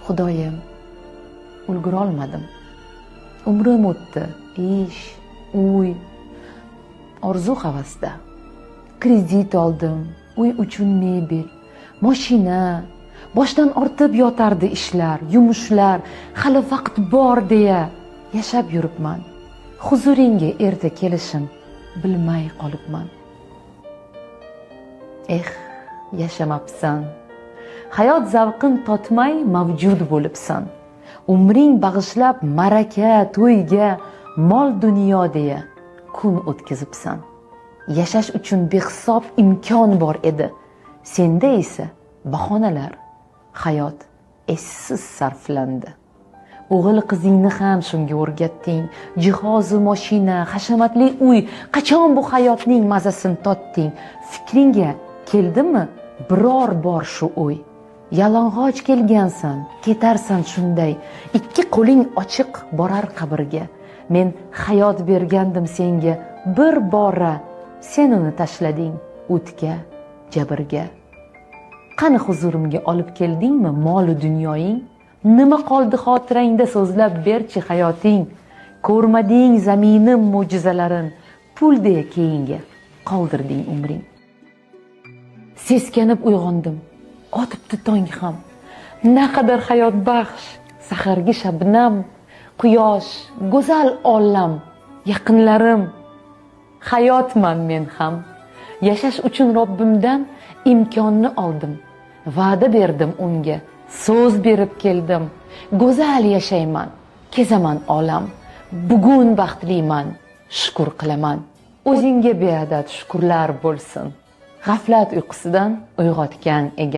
Xudoyim, ulgurolmadim. Umrim o'tdi, ish, uy, orzu-havasda. Kredit oldim, uy uchun mebel, mashina, boshdan ortib yotardi ishlar, yumushlar, hali vaqt bor deya yashab yuribman. Huzuringga erta kelishim bilmay qolibman. Yashamabsan. Hayot zavqin totmay mavjud bo'libsan. Umring bag'ishlab ma'raka, to'yga, mol dunyo deya kun o'tkazibsan. Yashash uchun behisob imkon bor edi. Senda esa bahonalar. Hayot essiz sarflandi. O'g'il qizingni ham shunga o'rgatding. Jihozu mashina, hashamatli uy, qachon bu hayotning mazasini totding? Fikringga keldimi biror bor shu o'y? Yalang'och kelgansan, ketarsan shunday. Ikki qo'ling ochiq borar qabrga. Men hayot bergandim senga bir bora. Sen uni tashlading o'tga, jabrga. Qani huzurimga olib keldingmi mol dunyoying? Nima qoldi xotirangda so'zlab berchi hayoting? Ko'rmading zaminim mo'jizalarin, pul deya keyinga qoldirding umring. Seskanib uyg'ondim, otibdi tong ham. Naqadar hayot baxsh, sahargi shabnam, quyosh, go'zal olam, yaqinlarim. Hayotman men ham. Yashash uchun Robbimdan imkonni oldim. Va'da berdim unga, so'z berib keldim. Go'zal yashayman, kezaman olam. Bugun baxtliman, shukr qilaman. O'zingga beadad shukrlar bo'lsin. G'aflat uyqusidan uyg'otgan ega